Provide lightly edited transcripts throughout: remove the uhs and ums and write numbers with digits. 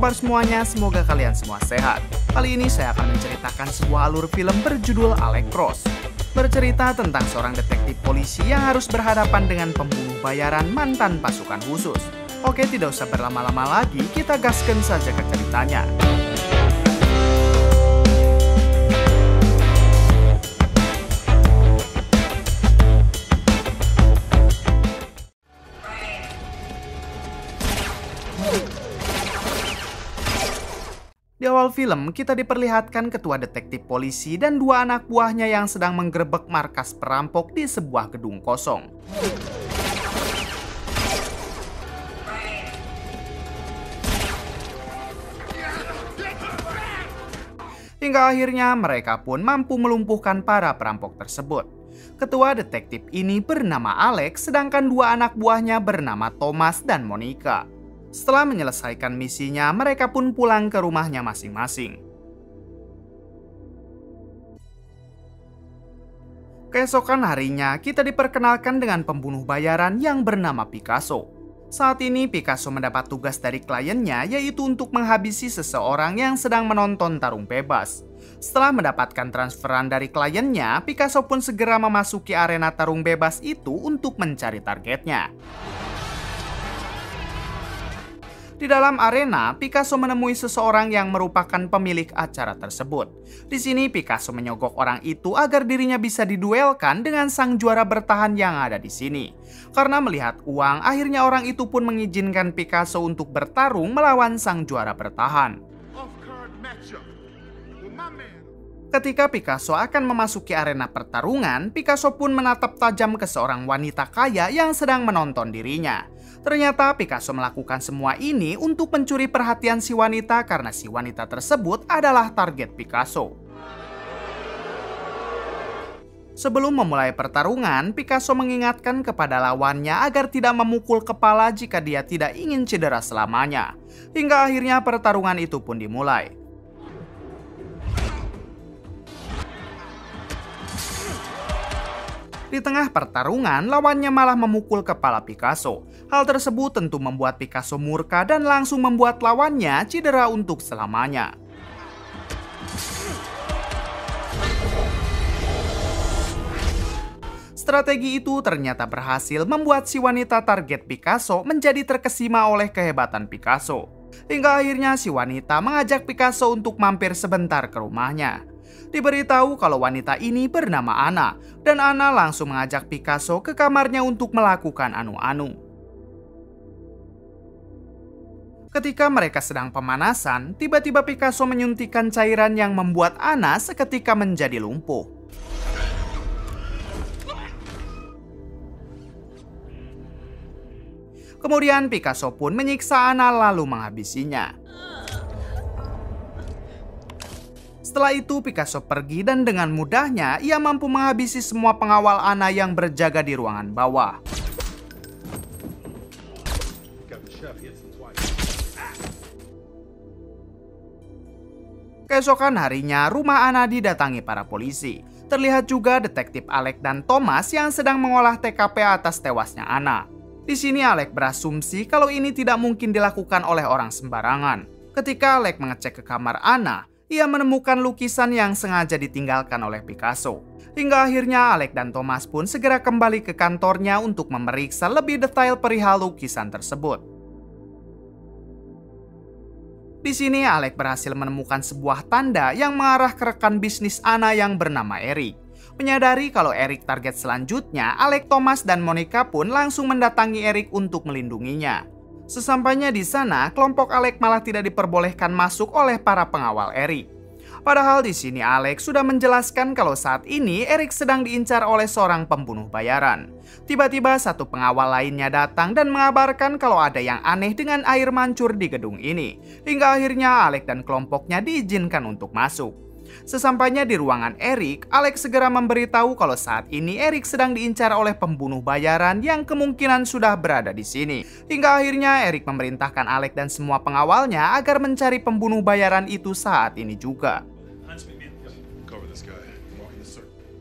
kabar semuanya? Semoga kalian semua sehat. Kali ini saya akan menceritakan sebuah alur film berjudul Alex Cross. Bercerita tentang seorang detektif polisi yang harus berhadapan dengan pembunuh bayaran mantan pasukan khusus. Oke, tidak usah berlama-lama lagi, kita gaskan saja ke ceritanya. Di awal film, kita diperlihatkan ketua detektif polisi dan dua anak buahnya yang sedang menggerebek markas perampok di sebuah gedung kosong. Hingga akhirnya mereka pun mampu melumpuhkan para perampok tersebut. Ketua detektif ini bernama Alex, sedangkan dua anak buahnya bernama Thomas dan Monica. Setelah menyelesaikan misinya, mereka pun pulang ke rumahnya masing-masing. Keesokan harinya, kita diperkenalkan dengan pembunuh bayaran yang bernama Picasso. Saat ini, Picasso mendapat tugas dari kliennya, yaitu untuk menghabisi seseorang yang sedang menonton tarung bebas. Setelah mendapatkan transferan dari kliennya, Picasso pun segera memasuki arena tarung bebas itu untuk mencari targetnya. Di dalam arena, Picasso menemui seseorang yang merupakan pemilik acara tersebut. Di sini, Picasso menyogok orang itu agar dirinya bisa diduelkan dengan sang juara bertahan yang ada di sini. Karena melihat uang, akhirnya orang itu pun mengizinkan Picasso untuk bertarung melawan sang juara bertahan. Ketika Picasso akan memasuki arena pertarungan, Picasso pun menatap tajam ke seorang wanita kaya yang sedang menonton dirinya. Ternyata Picasso melakukan semua ini untuk mencuri perhatian si wanita karena si wanita tersebut adalah target Picasso. Sebelum memulai pertarungan, Picasso mengingatkan kepada lawannya agar tidak memukul kepala jika dia tidak ingin cedera selamanya. Hingga akhirnya pertarungan itu pun dimulai. Di tengah pertarungan, lawannya malah memukul kepala Picasso. Hal tersebut tentu membuat Picasso murka dan langsung membuat lawannya cedera untuk selamanya. Strategi itu ternyata berhasil membuat si wanita target Picasso menjadi terkesima oleh kehebatan Picasso. Hingga akhirnya si wanita mengajak Picasso untuk mampir sebentar ke rumahnya. Diberitahu kalau wanita ini bernama Anna, dan Anna langsung mengajak Picasso ke kamarnya untuk melakukan anu-anu. Ketika mereka sedang pemanasan, tiba-tiba Picasso menyuntikkan cairan yang membuat Anna seketika menjadi lumpuh. Kemudian Picasso pun menyiksa Anna lalu menghabisinya. Setelah itu Picasso pergi dan dengan mudahnya ia mampu menghabisi semua pengawal Anna yang berjaga di ruangan bawah. Keesokan harinya, rumah Anna didatangi para polisi. Terlihat juga detektif Alex dan Thomas yang sedang mengolah TKP atas tewasnya Anna. Di sini Alex berasumsi kalau ini tidak mungkin dilakukan oleh orang sembarangan. Ketika Alex mengecek ke kamar Anna, ia menemukan lukisan yang sengaja ditinggalkan oleh Picasso. Hingga akhirnya Alex dan Thomas pun segera kembali ke kantornya untuk memeriksa lebih detail perihal lukisan tersebut. Di sini Alex berhasil menemukan sebuah tanda yang mengarah ke rekan bisnis Anna yang bernama Eric. Menyadari kalau Eric target selanjutnya, Alex, Thomas, dan Monica pun langsung mendatangi Eric untuk melindunginya. Sesampainya di sana, kelompok Alex malah tidak diperbolehkan masuk oleh para pengawal Eric. Padahal di sini Alex sudah menjelaskan kalau saat ini Eric sedang diincar oleh seorang pembunuh bayaran. Tiba-tiba satu pengawal lainnya datang dan mengabarkan kalau ada yang aneh dengan air mancur di gedung ini. Hingga akhirnya Alex dan kelompoknya diizinkan untuk masuk. Sesampainya di ruangan Eric, Alex segera memberitahu kalau saat ini Eric sedang diincar oleh pembunuh bayaran yang kemungkinan sudah berada di sini. Hingga akhirnya Eric memerintahkan Alex dan semua pengawalnya agar mencari pembunuh bayaran itu saat ini juga.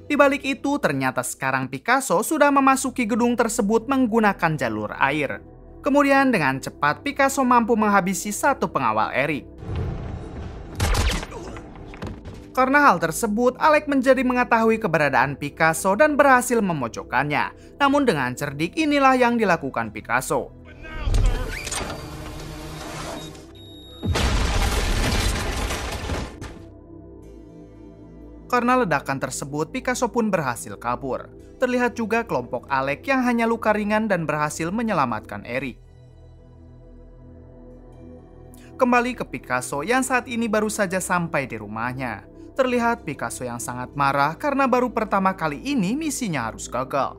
Di balik itu, ternyata sekarang Picasso sudah memasuki gedung tersebut menggunakan jalur air. Kemudian dengan cepat Picasso mampu menghabisi satu pengawal Eric. Karena hal tersebut, Alec menjadi mengetahui keberadaan Picasso dan berhasil memojokkannya. Namun dengan cerdik inilah yang dilakukan Picasso. Karena ledakan tersebut, Picasso pun berhasil kabur. Terlihat juga kelompok Alec yang hanya luka ringan dan berhasil menyelamatkan Eric. Kembali ke Picasso yang saat ini baru saja sampai di rumahnya. Terlihat Picasso yang sangat marah karena baru pertama kali ini misinya harus gagal.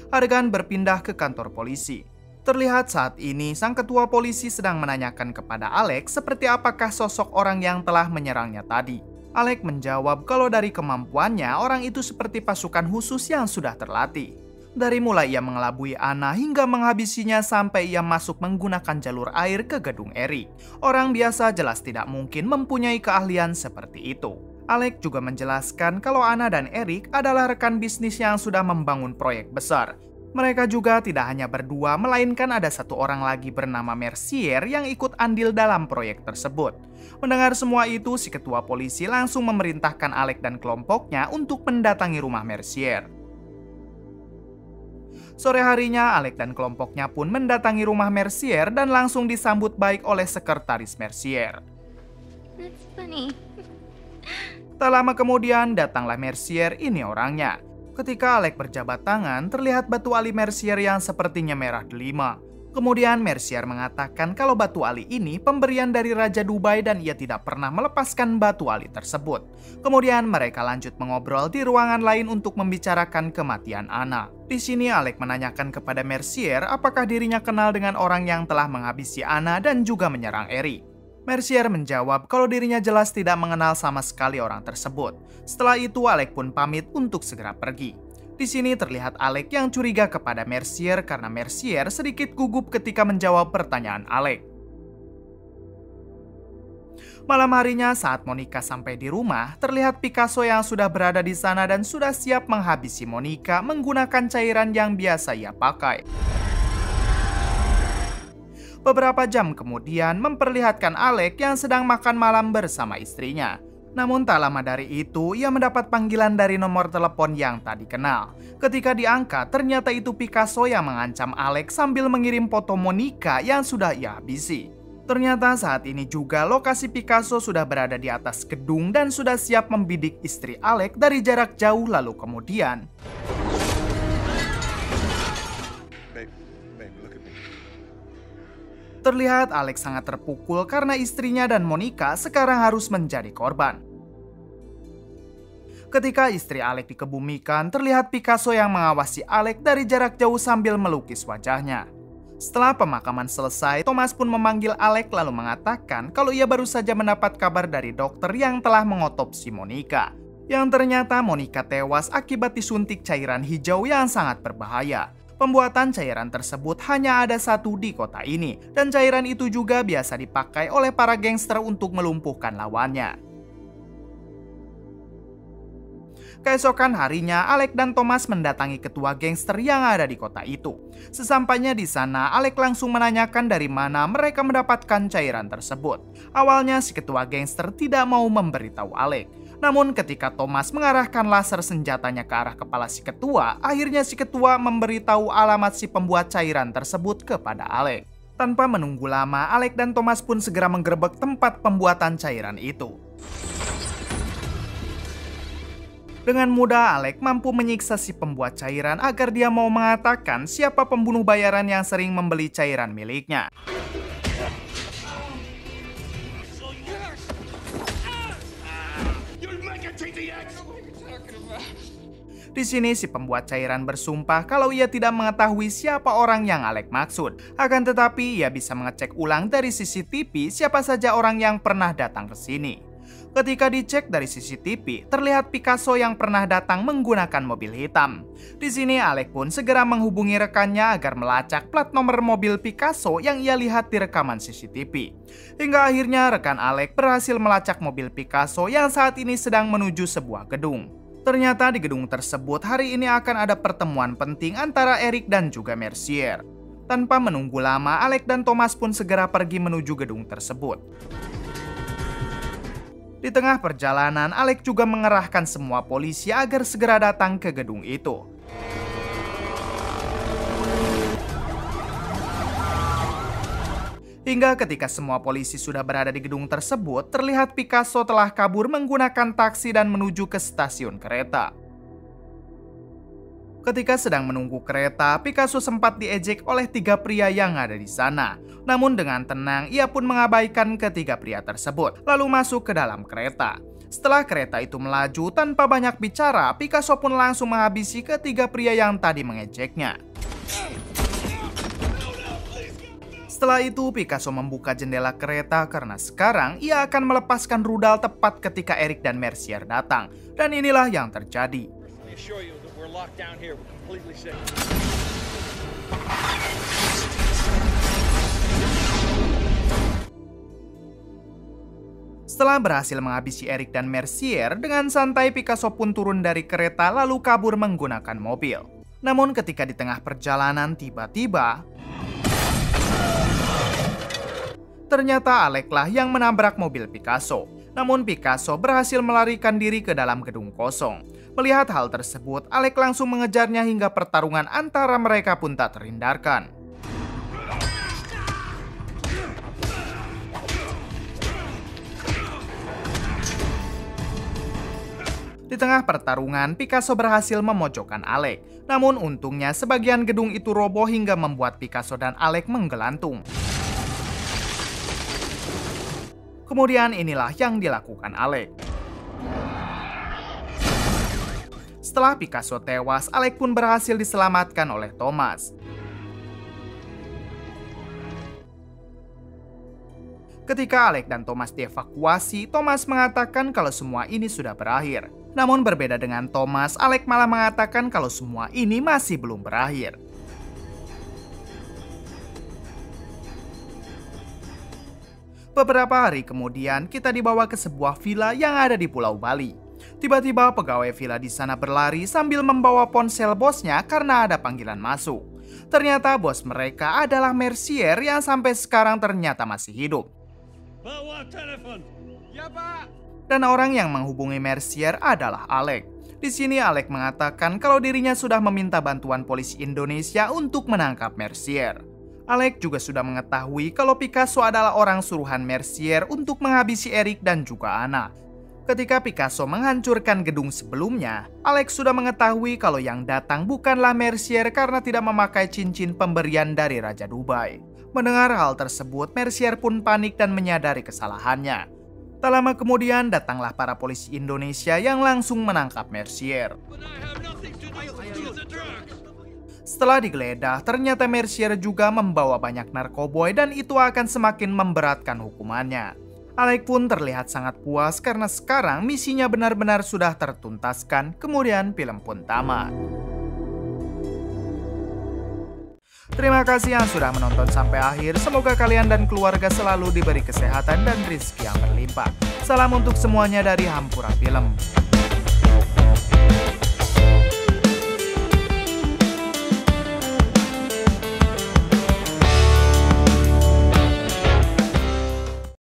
Adegan berpindah ke kantor polisi. Terlihat saat ini sang ketua polisi sedang menanyakan kepada Alec seperti apakah sosok orang yang telah menyerangnya tadi. Alec menjawab kalau dari kemampuannya orang itu seperti pasukan khusus yang sudah terlatih. Dari mulai ia mengelabui Anna hingga menghabisinya sampai ia masuk menggunakan jalur air ke gedung Eric. Orang biasa jelas tidak mungkin mempunyai keahlian seperti itu. Alec juga menjelaskan kalau Anna dan Eric adalah rekan bisnis yang sudah membangun proyek besar. Mereka juga tidak hanya berdua, melainkan ada satu orang lagi bernama Mercier yang ikut andil dalam proyek tersebut. Mendengar semua itu, si ketua polisi langsung memerintahkan Alec dan kelompoknya untuk mendatangi rumah Mercier. Sore harinya, Alec dan kelompoknya pun mendatangi rumah Mercier dan langsung disambut baik oleh sekretaris Mercier. That's funny. Tak lama kemudian, datanglah Mercier, ini orangnya. Ketika Alec berjabat tangan, terlihat batu ali Mercier yang sepertinya merah delima. Kemudian Mercier mengatakan kalau batu ali ini pemberian dari Raja Dubai dan ia tidak pernah melepaskan batu ali tersebut. Kemudian mereka lanjut mengobrol di ruangan lain untuk membicarakan kematian Anna. Di sini Alec menanyakan kepada Mercier apakah dirinya kenal dengan orang yang telah menghabisi Anna dan juga menyerang Eric. Mercier menjawab kalau dirinya jelas tidak mengenal sama sekali orang tersebut. Setelah itu Alec pun pamit untuk segera pergi. Di sini terlihat Alec yang curiga kepada Mercier karena Mercier sedikit gugup ketika menjawab pertanyaan Alec. Malam harinya saat Monica sampai di rumah, terlihat Picasso yang sudah berada di sana dan sudah siap menghabisi Monica menggunakan cairan yang biasa ia pakai. Beberapa jam kemudian memperlihatkan Alec yang sedang makan malam bersama istrinya. Namun tak lama dari itu, ia mendapat panggilan dari nomor telepon yang tak dikenal. Ketika diangkat, ternyata itu Picasso yang mengancam Alec sambil mengirim foto Monica yang sudah ia habisi. Ternyata saat ini juga lokasi Picasso sudah berada di atas gedung dan sudah siap membidik istri Alec dari jarak jauh lalu kemudian. Terlihat Alec sangat terpukul karena istrinya dan Monica sekarang harus menjadi korban. Ketika istri Alec dikebumikan, terlihat Picasso yang mengawasi Alec dari jarak jauh sambil melukis wajahnya. Setelah pemakaman selesai, Thomas pun memanggil Alec lalu mengatakan kalau ia baru saja mendapat kabar dari dokter yang telah mengotopsi Monica. Yang ternyata Monica tewas akibat disuntik cairan hijau yang sangat berbahaya. Pembuatan cairan tersebut hanya ada satu di kota ini, dan cairan itu juga biasa dipakai oleh para gangster untuk melumpuhkan lawannya. Keesokan harinya, Alec dan Thomas mendatangi ketua gangster yang ada di kota itu. Sesampainya di sana, Alec langsung menanyakan dari mana mereka mendapatkan cairan tersebut. Awalnya si ketua gangster tidak mau memberitahu Alec. Namun ketika Thomas mengarahkan laser senjatanya ke arah kepala si ketua, akhirnya si ketua memberitahu alamat si pembuat cairan tersebut kepada Alec. Tanpa menunggu lama, Alec dan Thomas pun segera menggerebek tempat pembuatan cairan itu. Dengan mudah, Alec mampu menyiksa si pembuat cairan agar dia mau mengatakan siapa pembunuh bayaran yang sering membeli cairan miliknya. Di sini si pembuat cairan bersumpah kalau ia tidak mengetahui siapa orang yang Alec maksud. Akan tetapi ia bisa mengecek ulang dari CCTV siapa saja orang yang pernah datang ke sini. Ketika dicek dari CCTV, terlihat Picasso yang pernah datang menggunakan mobil hitam. Di sini Alec pun segera menghubungi rekannya agar melacak plat nomor mobil Picasso yang ia lihat di rekaman CCTV. Hingga akhirnya rekan Alec berhasil melacak mobil Picasso yang saat ini sedang menuju sebuah gedung. Ternyata di gedung tersebut hari ini akan ada pertemuan penting antara Eric dan juga Mercier. Tanpa menunggu lama, Alec dan Thomas pun segera pergi menuju gedung tersebut. Di tengah perjalanan, Alec juga mengerahkan semua polisi agar segera datang ke gedung itu. Hingga ketika semua polisi sudah berada di gedung tersebut, terlihat Picasso telah kabur menggunakan taksi dan menuju ke stasiun kereta. Ketika sedang menunggu kereta, Picasso sempat diejek oleh 3 pria yang ada di sana. Namun dengan tenang, ia pun mengabaikan ketiga pria tersebut, lalu masuk ke dalam kereta. Setelah kereta itu melaju tanpa banyak bicara, Picasso pun langsung menghabisi ketiga pria yang tadi mengejeknya. Setelah itu, Picasso membuka jendela kereta karena sekarang ia akan melepaskan rudal tepat ketika Eric dan Mercier datang. Dan inilah yang terjadi. Setelah berhasil menghabisi Eric dan Mercier, dengan santai Picasso pun turun dari kereta lalu kabur menggunakan mobil. Namun ketika di tengah perjalanan tiba-tiba ternyata Alec lah yang menabrak mobil Picasso. Namun Picasso berhasil melarikan diri ke dalam gedung kosong. Melihat hal tersebut, Alec langsung mengejarnya hingga pertarungan antara mereka pun tak terhindarkan. Di tengah pertarungan, Picasso berhasil memojokkan Alec. Namun untungnya sebagian gedung itu roboh hingga membuat Picasso dan Alec menggelantung. Kemudian inilah yang dilakukan Alec. Setelah Picasso tewas, Alec pun berhasil diselamatkan oleh Thomas. Ketika Alec dan Thomas dievakuasi, Thomas mengatakan kalau semua ini sudah berakhir. Namun berbeda dengan Thomas, Alec malah mengatakan kalau semua ini masih belum berakhir. Beberapa hari kemudian, kita dibawa ke sebuah villa yang ada di Pulau Bali. Tiba-tiba pegawai villa di sana berlari sambil membawa ponsel bosnya karena ada panggilan masuk. Ternyata bos mereka adalah Mercier yang sampai sekarang ternyata masih hidup. Bawa telepon. Ya, Pak. Dan orang yang menghubungi Mercier adalah Alec. Di sini Alec mengatakan kalau dirinya sudah meminta bantuan polisi Indonesia untuk menangkap Mercier. Alec juga sudah mengetahui kalau Picasso adalah orang suruhan Mercier untuk menghabisi Eric dan juga Anna. Ketika Picasso menghancurkan gedung sebelumnya, Alec sudah mengetahui kalau yang datang bukanlah Mercier karena tidak memakai cincin pemberian dari Raja Dubai. Mendengar hal tersebut, Mercier pun panik dan menyadari kesalahannya. Tak lama kemudian datanglah para polisi Indonesia yang langsung menangkap Mercier. Setelah digeledah, ternyata Mercier juga membawa banyak narkoboy dan itu akan semakin memberatkan hukumannya. Alec pun terlihat sangat puas karena sekarang misinya benar-benar sudah tertuntaskan, kemudian film pun tamat. Terima kasih yang sudah menonton sampai akhir, semoga kalian dan keluarga selalu diberi kesehatan dan rezeki yang berlimpah. Salam untuk semuanya dari Hampura Film.